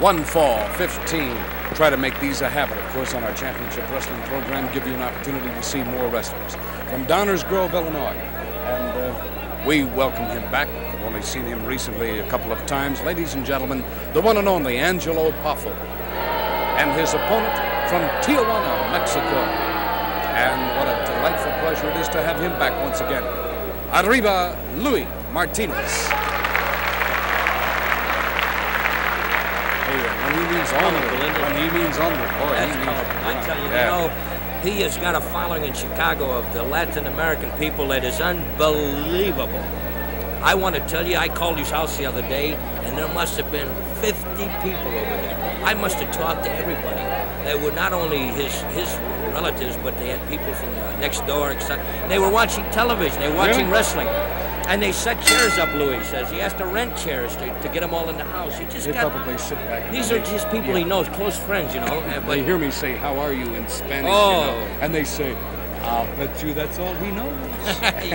1 fall, 15. Try to make these a habit, of course, on our championship wrestling program, give you an opportunity to see more wrestlers from Downers Grove, Illinois. And we welcome him back. We've only seen him recently a couple of times. Ladies and gentlemen, the one and only Angelo Poffo and his opponent from Tijuana, Mexico. And what a delightful pleasure it is to have him back once again. Arriba, Luis Martinez. When he means onward, boy, that's colorful. I tell you, yeah. You know, he has got a following in Chicago of the Latin American people that is unbelievable. I want to tell you, I called his house the other day, and there must have been 50 people over there. I must have talked to everybody. They were not only his relatives, but they had people from next door, etc. They were watching television. They were watching wrestling. And they set chairs up, Louis says. He has to rent chairs to get them all in the house. He just probably sit back. These are just people he knows, close friends, you know. They hear me say, "How are you?" in Spanish, oh. You know, and they say, "I'll bet you that's all he knows."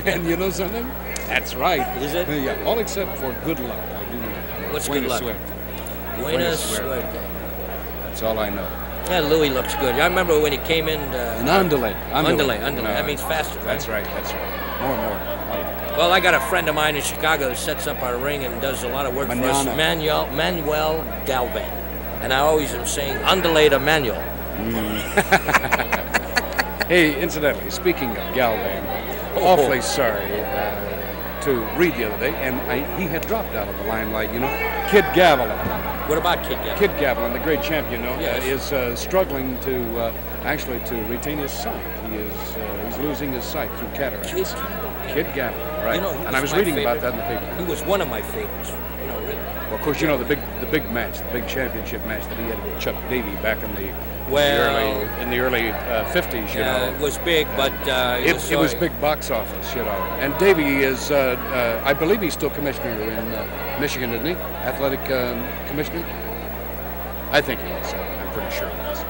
And you know something? That's right. Is it? Yeah, all except for good luck. I do know. What's good luck? Buena suerte. That's all I know. Yeah, Louis looks good. I remember when he came in. Andale. That means faster, right? That's right. More and more. Well, I got a friend of mine in Chicago that sets up our ring and does a lot of work for us, Manuel Galvan. And I always am saying, Andale to Manuel. Hey, incidentally, speaking of Galvan, awfully sorry to read the other day, and he had dropped out of the limelight, you know. Kid Gavilan. What about Kid Gavilan? Kid Gavilan, the great champion, yes. is struggling to actually to retain his sight. He's losing his sight through cataracts. Kid Gavilan, right? You know, and I was reading about that in the paper. He was one of my favorites. You know, really. Well, of course, you know the big match, the big championship match that he had with Chuck Davey back in the early 50s. You know, it was big, but it was big box office, you know. And Davey is, I believe, he's still commissioner in Michigan, isn't he? Athletic commissioner. I think he is. I'm pretty sure he is.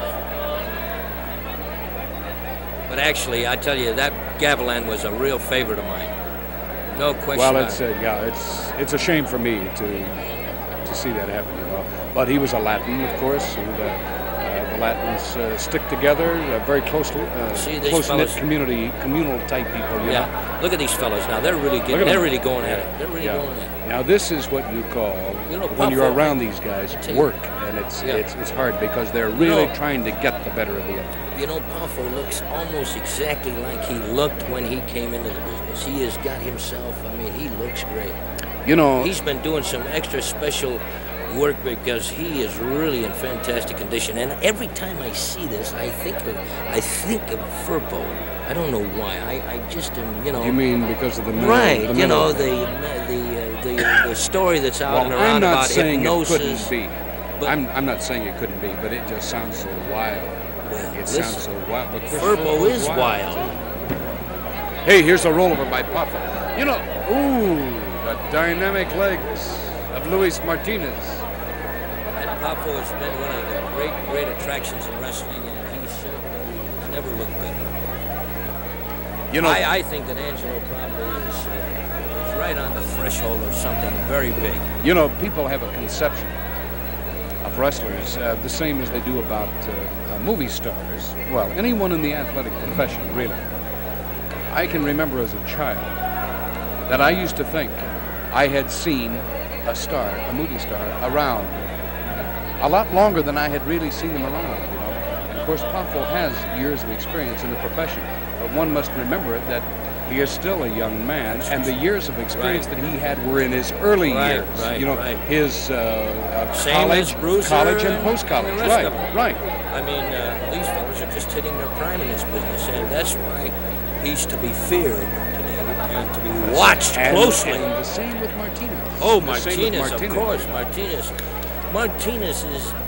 But actually, I tell you, that Gavilan was a real favorite of mine. No question. Well, it's a shame for me to see that happen, you know. But he was a Latin, of course, and the Latins stick together, very closely, close-knit communal type people. You know? Look at these fellows now. They're really getting. They're really going at it. They're really going at it. Now this is what you call, when you're around these guys, work, and it's hard because they're really trying to get the better of the other. You know, Poffo looks almost exactly like he looked when he came into the business. He has got himself, I mean, he looks great. You know, he's been doing some extra special work because he is really in fantastic condition. And every time I see this, I think of Firpo. I don't know why. I just am, you know. You mean because of the middle, right? The you middle. know the story that's out and around about hypnosis. It couldn't be. I'm not saying it couldn't be, but it just sounds so wild. Well, it sounds so wild. But Firpo is wild. Hey, here's a rollover by Poffo. You know, the dynamic legs of Luis Martinez. And Poffo has been one of the great attractions in wrestling, and he's never looked better. You know, I think that Angelo probably is right on the threshold of something very big. You know, people have a conception of wrestlers the same as they do about movie stars. Well, anyone in the athletic profession, really. I can remember as a child that I used to think I had seen a movie star, around a lot longer than I had really seen them around, you know. And of course, Poffo has years of experience in the profession, but one must remember that he is still a young man, and the years of experience that he had were in his early years. You know, his college and post-college. Right. I mean, these fellas are just hitting their prime in this business, and that's why he's to be feared today and to be watched closely. And the same with Martinez. Oh, Martinez, of course, Martinez. Martinez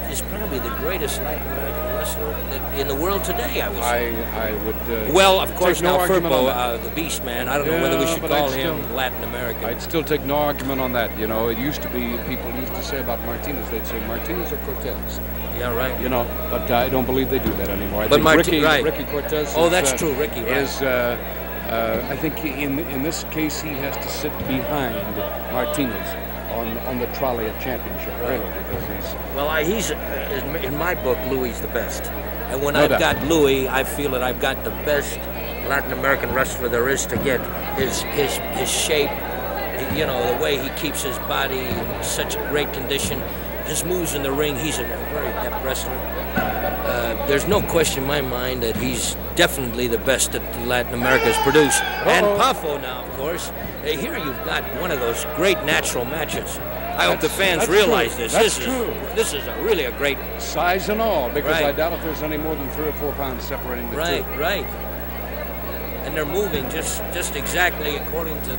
is probably the greatest Latin American wrestler in the world today, I would. Well, of course, now Firpo, the Beast Man. I don't know whether we should call him Latin American. I'd still take no argument on that. You know, it used to be, people used to say about Martinez, they'd say Martinez or Cortez. Yeah, right. You know, but I don't believe they do that anymore. But Ricky Cortez. Oh, that's true, Ricky. Right. Is I think in this case he has to sit behind Martinez. on the trolley of championship, really, because he's... Well, he's in my book, Louis the best. And when No I've doubt. got Louis, I feel that I've got the best Latin American wrestler there is to get. His shape, you know, the way he keeps his body in such great condition, his moves in the ring. He's a very adept wrestler. There's no question in my mind that he's definitely the best that Latin America's produced. And Poffo now, of course. Here you've got one of those great natural matches. I hope the fans realize this. That's true. This is really a great Size and all, because Right. I doubt if there's any more than 3 or 4 pounds separating the two. Right. And they're moving just exactly according to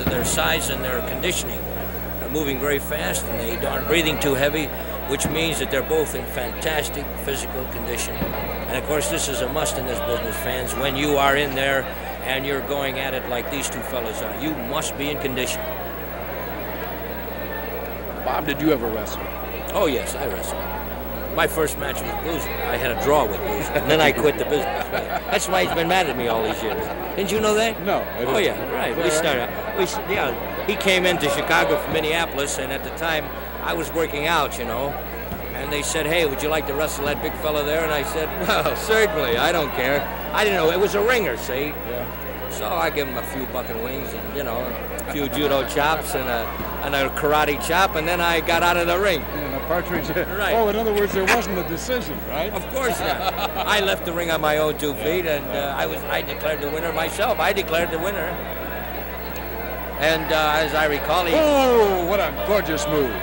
their size and their conditioning. They're moving very fast, and they aren't breathing too heavy, which means that they're both in fantastic physical condition. And of course, this is a must in this business, fans. When you are in there and you're going at it like these two fellas are, you must be in condition. Bob, did you ever wrestle? Oh yes, I wrestled. My first match was Bruiser. I had a draw with Bruiser, and then I quit the business. That's why he's been mad at me all these years. Didn't you know that? No. Oh yeah, right. We started. He came into Chicago from Minneapolis, and at the time I was working out, you know. And they said, "Hey, would you like to wrestle that big fella there?" And I said, "Well, certainly. I don't care." I didn't know it was a ringer, see. Yeah. So I gave him a few bucking wings and, you know, a few judo chops and a karate chop, and then I got out of the ring. And a partridge. Right. Oh, in other words, there wasn't a decision, right? Of course not. I left the ring on my own 2 feet, and I declared the winner myself. I declared the winner. And as I recall, Oh, what a gorgeous move.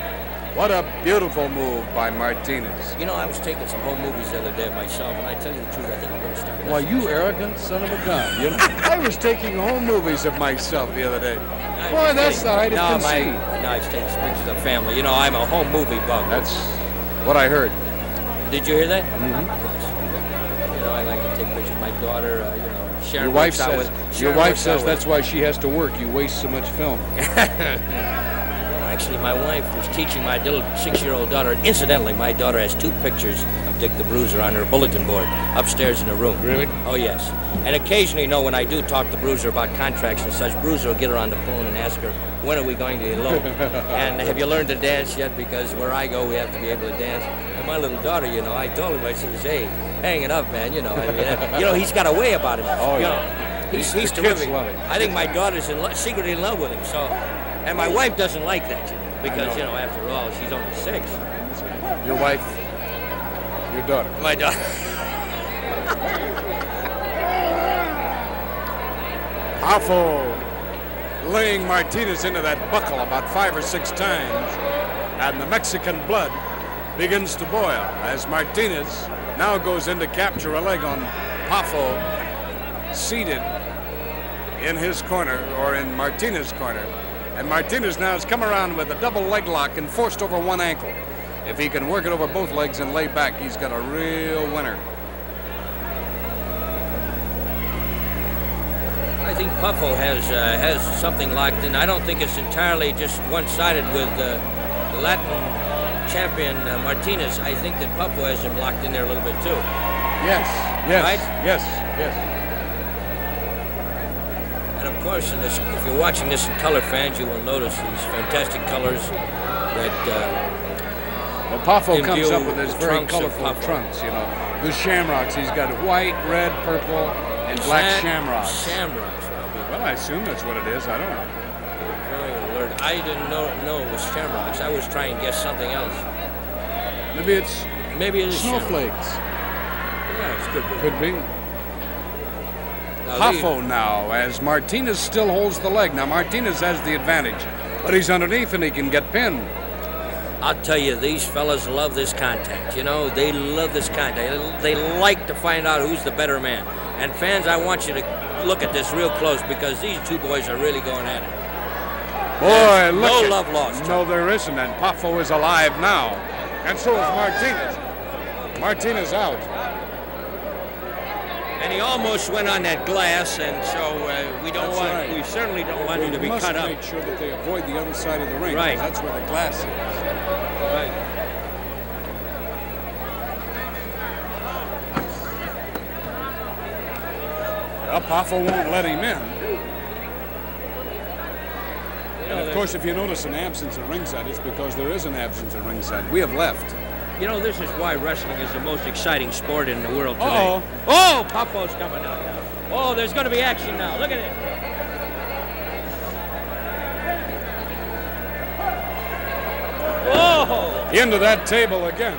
What a beautiful move by Martinez. you know, I was taking some home movies the other day myself, and I tell you the truth, I think I'm going to start. Why, you arrogant son of a gun. You know, I was taking home movies of myself the other day. Boy, that's the height of conceit. No, I was taking some pictures of the family. You know, I'm a home movie bug. That's what I heard. Did you hear that? Mm-hmm. You know, I like to take pictures of my daughter. You know, Sharon Your wife works out says, with. your Sharon wife works says out that's why she has to work. You waste so much film. Actually, my wife was teaching my little 6-year-old daughter. Incidentally, my daughter has 2 pictures of Dick the Bruiser on her bulletin board upstairs in her room. Really? Oh, yes. And occasionally, you know, when I do talk to Bruiser about contracts and such, Bruiser will get her on the phone and ask her, when are we going to elope? And have you learned to dance yet? Because where I go, we have to be able to dance. And my little daughter, you know, I told him, I said, hey, hang it up, man. You know, I mean, you know, he's got a way about him. Oh, you yeah. know, he's Kids terrific. love him. I think my daughter's secretly in love with him. So, and my wife doesn't like that, you know, because, you know, after all, she's only 6. Your wife, your daughter. My daughter. Poffo laying Martinez into that buckle about 5 or 6 times, and the Mexican blood begins to boil as Martinez now goes in to capture a leg on Poffo, seated in his corner, or in Martinez's corner. And Martinez now has come around with a double leg lock and forced over one ankle. If he can work it over both legs and lay back, he's got a real winner. I think Poffo has something locked in. I don't think it's entirely just one-sided with the Latin champion Martinez. I think that Poffo has him locked in there a little bit too. Yes, yes, Right? yes, yes. And of course, if you're watching this in color, fans, you will notice these fantastic colors that Well, Poffo comes imbue up with his the very trunks of colorful Poffo. trunks, you know. The shamrocks, he's got white, red, purple, and black shamrocks. Shamrocks. Well, I assume that's what it is. I don't know. Very alert. I didn't know it was shamrocks. I was trying to guess something else. Maybe it's Maybe it is snowflakes. Yeah, it could be. Could be. Now, Poffo now, as Martinez still holds the leg. Now, Martinez has the advantage, but he's underneath and he can get pinned. I'll tell you, these fellas love this contact. You know, they love this contact. They like to find out who's the better man. And fans, I want you to look at this real close because these two boys are really going at it. Boy, look. No at, love lost. No, there isn't, and Poffo is alive now. And so is Martinez. Martinez out. And he almost went on that glass, and so we certainly don't want him to be cut up. Make sure that they avoid the other side of the ring. Right. That's where the glass is. Right. Well, Poffo won't let him in. You know, And if course, if you notice an absence at ringside, it's because there is an absence at ringside. We have left. You know, this is why wrestling is the most exciting sport in the world today. Uh-oh. Oh, Poffo's coming out now. Oh, there's going to be action now. Look at it. Oh! Into that table again.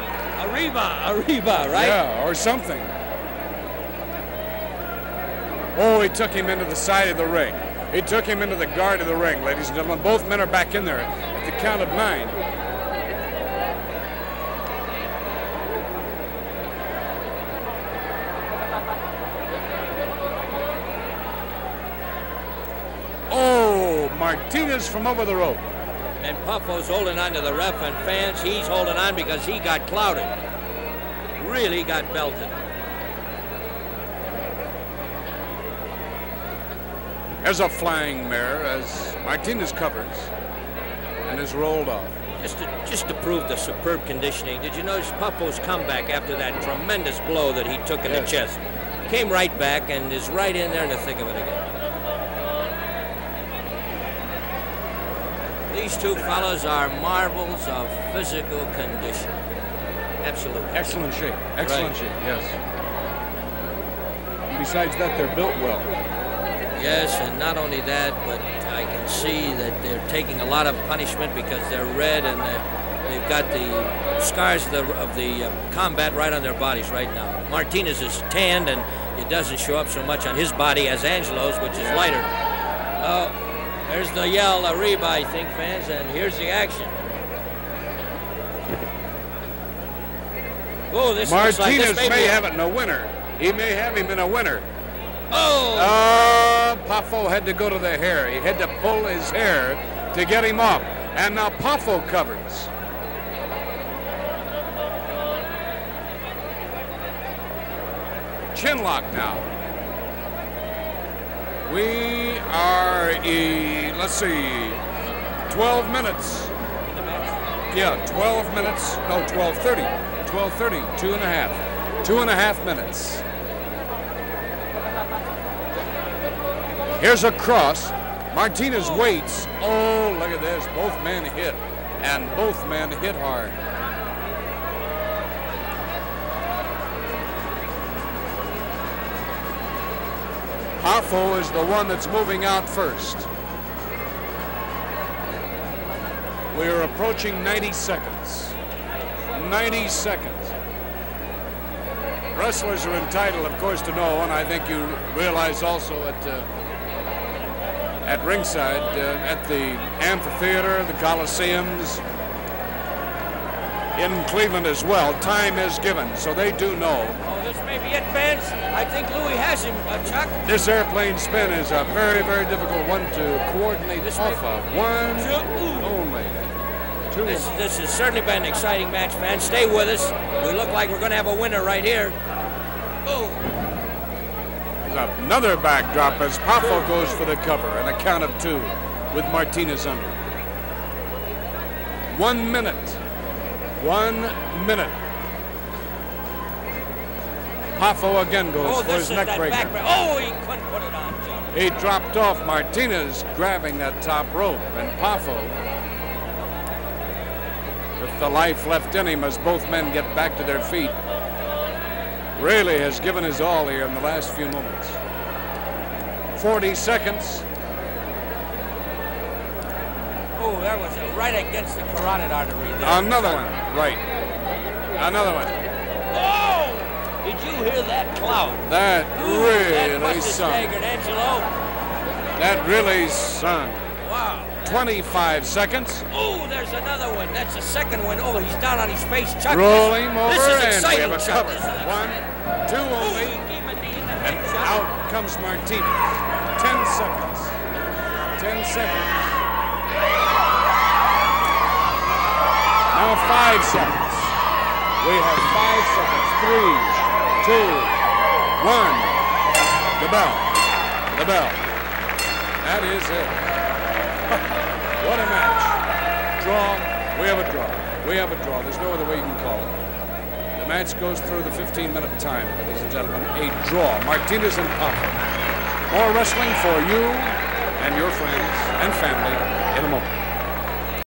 Arriba, right? Yeah, or something. Oh, he took him into the side of the ring. He took him into the guard of the ring, ladies and gentlemen. Both men are back in there at the count of 9. Oh, Martinez from over the rope. And Poffo's holding on to the ref, and fans, he's holding on because he got clouded. Really got belted. There's a flying mare as Martinez covers and is rolled off. Just to prove the superb conditioning, did you notice Poffo's comeback after that tremendous blow that he took in the chest? Came right back and is right in there in the thick of it again. These two fellas are marvels of physical condition. Absolutely. Excellent shape. Excellent Right. shape, yes. And besides that, they're built well. Yes, and not only that, but I can see that they're taking a lot of punishment because they're red and they've got the scars of the combat right on their bodies right now. Martinez is tanned and it doesn't show up so much on his body as Angelo's, which is lighter. Oh, there's the yell, Arriba, I think, fans, and here's the action. Oh, this looks like Martinez this may have it in a winner. He may have him in a winner. Oh! Poffo had to go to the hair. He had to pull his hair to get him off. And now Poffo covers. Chin lock now. We are, let's see, 12 minutes. Yeah, 12 minutes. No, 12:30. 12:30, 2.5. 2.5 minutes. Here's a cross. Martinez waits. Oh, look at this. Both men hit. And both men hit hard. Poffo is the one that's moving out first. We're approaching 90 seconds. 90 seconds. Wrestlers are entitled, of course, to know, and I think you realize also at ringside, at the amphitheater, the Coliseums, in Cleveland as well, time is given, so they do know. Oh, this may be it, fans. I think Louis has him, Chuck. This airplane spin is a very, very difficult one to coordinate off of. One only. Two. This has certainly been an exciting match, fans. Stay with us. We look like we're going to have a winner right here. Oh. There's another backdrop as Poffo goes for the cover and a count of 2 with Martinez under. 1 minute. 1 minute. Poffo again goes for his neck breaker. Oh, he couldn't put it on, Joe. He dropped off. Martinez grabbing that top rope, and Poffo, with the life left in him as both men get back to their feet, really has given his all here in the last few moments. 40 seconds. Oh, that was right against the carotid artery there. Another one, right. Another one. Oh! Did you hear that cloud? That really that sung. Staggered, Angelo. That really sung. Wow. 25 seconds. Oh, there's another one. That's the second one. Oh, he's down on his face. Chuck, Roll him over, this is and we exciting, have a Chuck. cover. 1, 2 only. And out comes Martinez. 10 seconds. 10 seconds. Now 5 seconds. We have 5 seconds. 3, 2, 1. The bell. The bell. That is it. What a match. Draw. We have a draw. We have a draw. There's no other way you can call it. The match goes through the 15-minute time, ladies and gentlemen. A draw. Martinez and Poffo. More wrestling for you and your friends and family in a moment.